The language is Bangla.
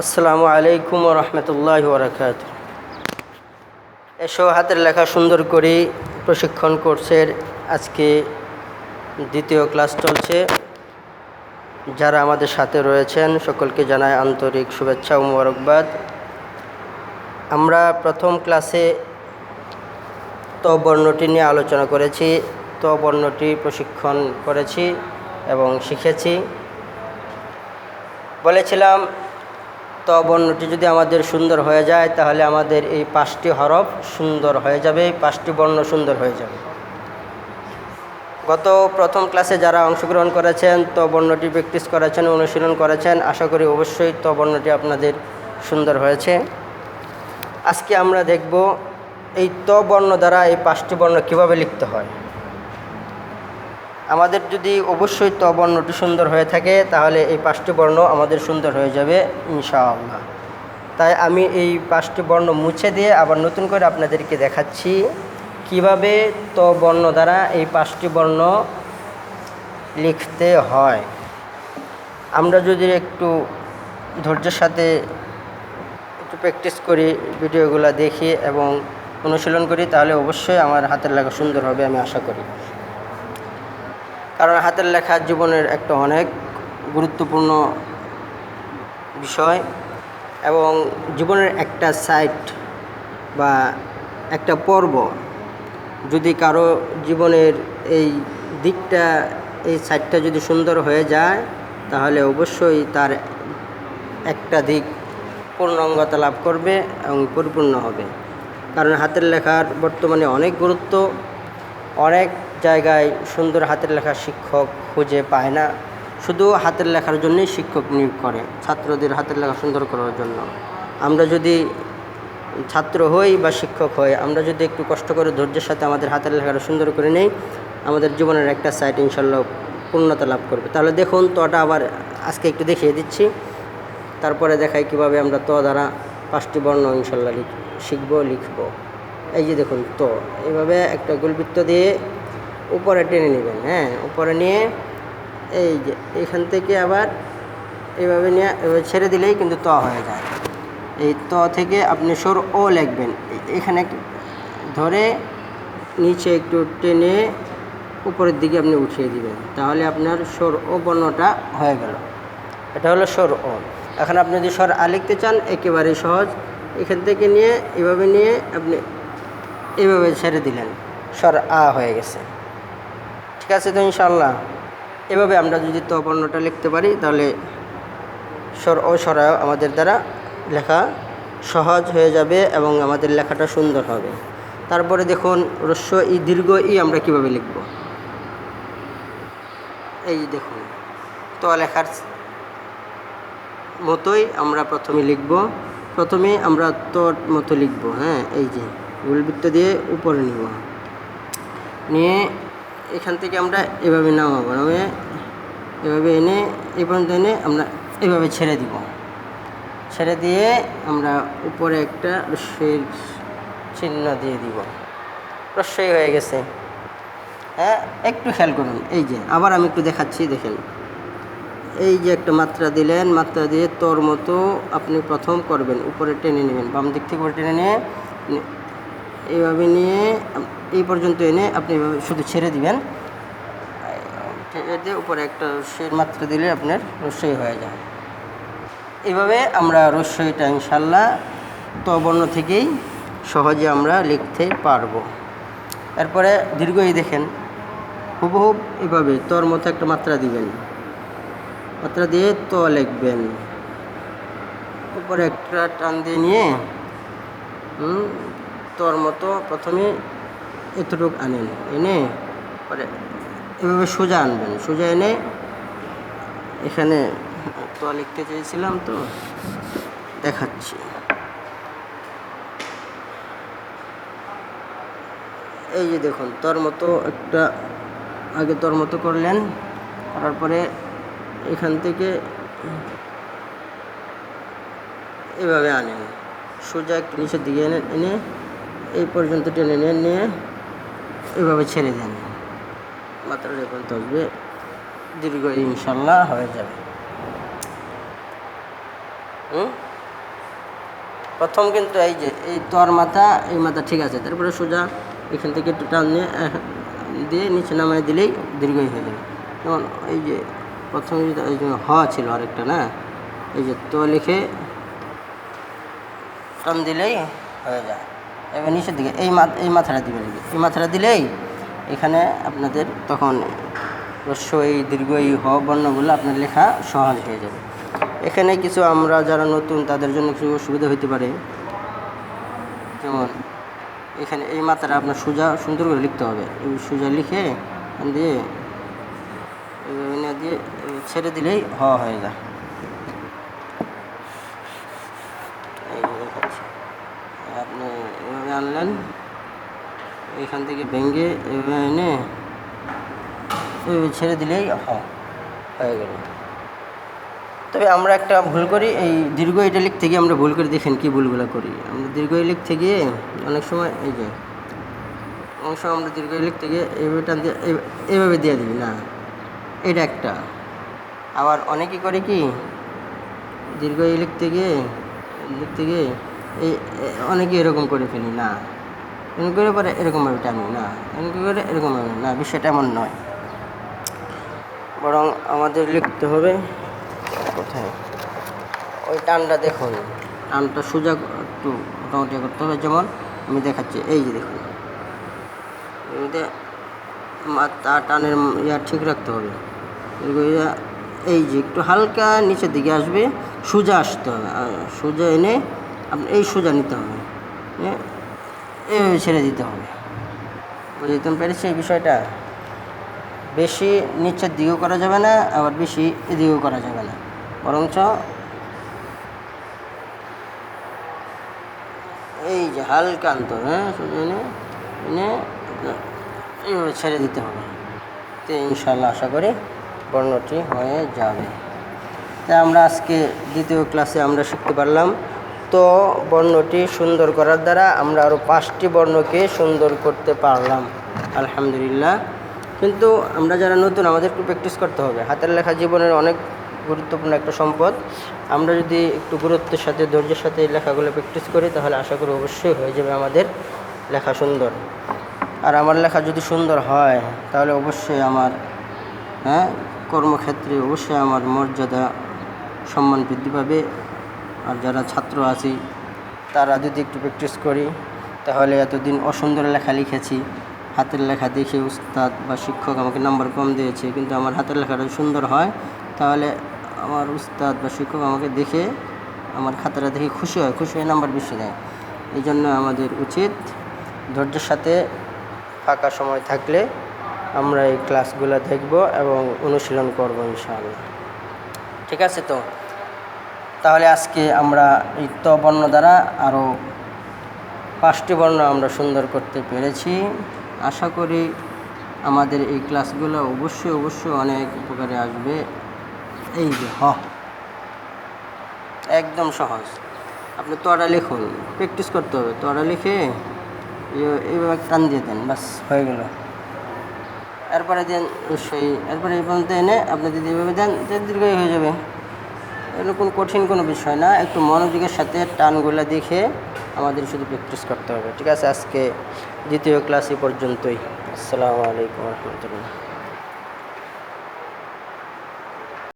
আসসালামু আলাইকুম ওয়া রাহমাতুল্লাহি ওয়া বারাকাতুহু। এসো হাতের লেখা সুন্দর করে প্রশিক্ষণ কোর্সের আজকে দ্বিতীয় ক্লাস চলছে। যারা আমাদের সাথে রয়েছেন সকলকে জানাই আন্তরিক শুভেচ্ছা ও মোবারকবাদ। আমরা প্রথম ক্লাসে ত বর্ণটি নিয়ে আলোচনা করেছি, ত বর্ণটি প্রশিক্ষণ করেছি এবং শিখেছি। বলেছিলাম ত বর্ণটি যদি আমাদের সুন্দর হয়ে যায় তাহলে আমাদের এই 5টি হরফ সুন্দর হয়ে যাবে, 5টি বর্ণ সুন্দর হয়ে যাবে। গত প্রথম ক্লাসে যারা অংশগ্রহণ করেছেন, ত বর্ণটি প্র্যাকটিস করেছেন, অনুশীলন করেছেন, আশা করি অবশ্যই ত বর্ণটি আপনাদের সুন্দর হয়েছে। আজকে আমরা দেখব এই ত বর্ণ দ্বারা এই 5টি বর্ণ কীভাবে লিখতে হয়। আমাদের যদি অবশ্যই ত বর্ণটি সুন্দর হয়ে থাকে তাহলে এই 5টি বর্ণ আমাদের সুন্দর হয়ে যাবে ইনশাআল্লাহ। তাই আমি এই 5টি বর্ণ মুছে দিয়ে আবার নতুন করে আপনাদেরকে দেখাচ্ছি কিভাবে ত বর্ণ দ্বারা এই 5টি বর্ণ লিখতে হয়। আমরা যদি একটু ধৈর্যের সাথে একটু প্র্যাকটিস করি, ভিডিওগুলো দেখি এবং অনুশীলন করি তাহলে অবশ্যই আমার হাতের লেখা সুন্দর হবে আমি আশা করি। কারণ হাতের লেখা জীবনের একটা অনেক গুরুত্বপূর্ণ বিষয় এবং জীবনের একটা সাইড বা একটা পর্ব। যদি কারো জীবনের এই দিকটা, এই সাইডটা যদি সুন্দর হয়ে যায় তাহলে অবশ্যই তার একটা দিক পূর্ণাঙ্গতা লাভ করবে এবং পরিপূর্ণ হবে। কারণ হাতের লেখার বর্তমানে অনেক গুরুত্ব। অনেক জায়গায় সুন্দর হাতের লেখার শিক্ষক খুঁজে পায় না, শুধু হাতের লেখার জন্যই শিক্ষক নিয়োগ করে, ছাত্রদের হাতের লেখা সুন্দর করার জন্য। আমরা যদি ছাত্র হই বা শিক্ষক হই, আমরা যদি একটু কষ্ট করে ধৈর্যের সাথে আমাদের হাতের লেখাটা সুন্দর করে নেই, আমাদের জীবনের একটা সাইড ইনশাল্লাহ পূর্ণতা লাভ করবে। তাহলে দেখুন তটা আবার আজকে একটু দেখিয়ে দিচ্ছি, তারপরে দেখাই কিভাবে আমরা ত দ্বারা 5টি বর্ণ ইনশাল্লাহ লিখব। এই যে দেখুন ত, এইভাবে একটা গোলবৃত্ত দিয়ে উপরে টেনে নেবেন। হ্যাঁ, উপরে নিয়ে এই যে এখান থেকে আবার এইভাবে নিয়ে এভাবে ছেড়ে দিলেই কিন্তু ত হয়ে যায়। এই ত থেকে আপনি স্বর ও লিখবেন, এখানে ধরে নিচে একটু টেনে উপরের দিকে আপনি উঠিয়ে দিবেন, তাহলে আপনার স্বর ও বর্ণটা হয়ে গেল। এটা হলো স্বর ও। এখন আপনি যদি স্বর আ লিখতে চান একেবারে সহজ, এখান থেকে নিয়ে এভাবে নিয়ে আপনি এইভাবে ছেড়ে দিলেন, স্বর আ হয়ে গেছে। ঠিক আছে তো ইনশাআল্লাহ। এভাবে আমরা যদি ত বর্ণটা লিখতে পারি তাহলে স্বর ও স্বরায় আমাদের দ্বারা লেখা সহজ হয়ে যাবে এবং আমাদের লেখাটা সুন্দর হবে। তারপরে দেখুন হ্রস্ব ই দীর্ঘ ই আমরা কিভাবে লিখব। এই দেখুন ত লেখার মতোই আমরা প্রথমে লিখব। প্রথমে আমরা তোর মতো লিখব। হ্যাঁ, এই যে গোলবৃত্ত দিয়ে উপরে নিব, নিয়ে এখান থেকে আমরা এভাবে নামাবো, নামে এভাবে এনে এই পর্যন্ত এনে আমরা এভাবে ছেড়ে দিব। ছেড়ে দিয়ে আমরা উপরে একটা রস্যের চিহ্ন দিয়ে দিব। রস্যই হয়ে গেছে। হ্যাঁ, একটু খেয়াল করুন। এই যে আবার আমি একটু দেখাচ্ছি, দেখেন এই যে একটা মাত্রা দিলেন, মাত্রা দিয়ে তোর মতো আপনি প্রথম করবেন, উপরে টেনে নেবেন, বাম দিক থেকে উপরে টেনে নিয়ে এইভাবে নিয়ে এই পর্যন্ত এনে আপনি এভাবে শুধু ছেড়ে দিবেন। ছেড়ে দিয়ে উপরে একটা রস্যের মাত্রা দিলে আপনার রস্যই হয়ে যায়। এইভাবে আমরা রস্যইটা ইনশাল্লাহ ত বর্ণ থেকেই সহজে আমরা লিখতে পারবো। এরপরে দীর্ঘ ই দেখেন হুবহু এভাবে তোর মতো একটা মাত্রা দিবেন, মাত্রা দিয়ে ত লিখবেন, উপরে একটা টান দিয়ে নিয়ে তোর মতো প্রথমে এতটুকু আনেন, এনে পরে এভাবে সোজা আনবেন, সোজা এনে এখানে ত লিখতে চেয়েছিলাম তো দেখাচ্ছি। এই যে দেখুন তোর মতো একটা আগে তোর মতো করলেন, করার পরে এখান থেকে এভাবে আনেন, সোজা একটু নিচের দিকে এনে এই পর্যন্ত টেনে নিয়ে এভাবে ছেড়ে দেন, মাত্রা যখন আসবে দীর্ঘ ইনশাল্লাহ হয়ে যাবে। প্রথম কিন্তু এই যে এই তর মাথা, এই মাথা ঠিক আছে, তারপরে সোজা এখান থেকে একটু টান দিয়ে নিচে নামায় দিলেই দীর্ঘই হয়ে যাবে। যেমন এই যে প্রথমে যদি এই যে হ ছিল আরেকটা না, এই যে তো লিখে টান দিলেই হয়ে যায়। এবার নিচের দিকে এই মাথাটা দিবে, এই মাথাটা দিলেই এখানে আপনাদের তখন এই দীর্ঘ এই হ বর্ণগুলো আপনার লেখা সহজ হয়ে যাবে। এখানে কিছু আমরা যারা নতুন তাদের জন্য কিছু অসুবিধা হতে পারে, যেমন এখানে এই মাথাটা আপনার সোজা সুন্দর করে লিখতে হবে। এই সোজা লিখে দিয়ে দিয়ে ছেড়ে দিলেই হয়ে যায়। এই দেখাচ্ছি, আপনি এভাবে আনলেন, এখান থেকে ভেঙে এভাবে এনে ছেড়ে দিলেই হয়ে গেল। তবে আমরা একটা ভুল করি, এই দীর্ঘ এটা লিখতে গিয়ে আমরা ভুল করে, দেখেন কি ভুলগুলো করি আমরা। দীর্ঘ লিখতে গিয়ে অনেক সময় এই যে অনেক সময় আমরা দীর্ঘ লিখতে গিয়ে এইভাবে টান দিয়ে এইভাবে দিয়ে দিবি না, এটা একটা। আবার অনেকেই করে কি, দীর্ঘ লিখতে গিয়ে এই অনেকে এরকম করে ফেলি না, এরকম করে পরে এরকমভাবে টানি না, এরকম করে এরকমভাবে না, বিষয়টা এমন নয়। বরং আমাদের লিখতে হবে কোথায়, ওই টানটা দেখুন, টানটা সোজা একটু মোটামুটি করতে হবে। যেমন আমি দেখাচ্ছি, এই যে দেখুন, টানের ঠিক রাখতে হবে। এই যে একটু হালকা নিচের দিকে আসবে, সোজা আসতে হবে, সোজা এনে আপনি এই সোজা নিতে হবে, এইভাবে ছেড়ে দিতে হবে। বুঝতে পেরেছি এই বিষয়টা? বেশি নিচের দিকেও করা যাবে না, আবার বেশি এদিকেও করা যাবে না, বরঞ্চ এই যে হালকা আনতে হবে, সোজা এনে এইভাবে ছেড়ে দিতে হবে। তো ইনশাল্লাহ আশা করি বর্ণটি হয়ে যাবে। তাই আমরা আজকে দ্বিতীয় ক্লাসে আমরা শিখতে পারলাম তো বর্ণটি সুন্দর করার দ্বারা আমরা আরও 5টি বর্ণকে সুন্দর করতে পারলাম, আলহামদুলিল্লাহ। কিন্তু আমরা যারা নতুন, আমাদের একটু প্র্যাকটিস করতে হবে। হাতের লেখা জীবনের অনেক গুরুত্বপূর্ণ একটা সম্পদ। আমরা যদি একটু গুরুত্বের সাথে, ধৈর্যের সাথে এই লেখাগুলো প্র্যাকটিস করি, তাহলে আশা করি অবশ্যই হয়ে যাবে আমাদের লেখা সুন্দর। আর আমার লেখা যদি সুন্দর হয়, তাহলে অবশ্যই আমার কর্মক্ষেত্রে অবশ্যই আমার মর্যাদা সম্মান বৃদ্ধি পাবে। আর যারা ছাত্র আছি, তারা যদি একটু প্র্যাকটিস করি, তাহলে এতদিন অসুন্দর লেখা লিখেছি, হাতের লেখা দেখে উস্তাদ বা শিক্ষক আমাকে নাম্বার কম দিয়েছে, কিন্তু আমার হাতের লেখাটা সুন্দর হয়, তাহলে আমার উস্তাদ বা শিক্ষক আমাকে দেখে, আমার খাতাটা দেখে খুশি হয়ে নাম্বার বেশি দেয়। এই জন্য আমাদের উচিত ধৈর্যের সাথে ফাঁকা সময় থাকলে আমরা এই ক্লাসগুলো দেখব এবং অনুশীলন করব ইনশাআল্লাহ। ঠিক আছে? তো তাহলে আজকে আমরা এই ত বর্ণ দ্বারা আরও 5টি বর্ণ আমরা সুন্দর করতে পেরেছি। আশা করি আমাদের এই ক্লাসগুলো অবশ্যই অনেক উপকারে আসবে। এই যে একদম সহজ, আপনি তোরা লিখুন, প্র্যাকটিস করতে হবে। তোরা লিখে এইভাবে টান দিয়ে দেন, বাস হয়ে গেল। এরপরে দেন এরপরে এই পর্যন্ত এনে আপনি যদি এইভাবে দেন, দীর্ঘই হয়ে যাবে। এরকম কঠিন কোনো বিষয় না, একটু মনোযোগের সাথে টানগুলো দেখে আমাদের শুধু প্র্যাকটিস করতে হবে। ঠিক আছে? আজকে দ্বিতীয় ক্লাস এই পর্যন্তই। আসসালামু আলাইকুম রহমতুল্লাহ।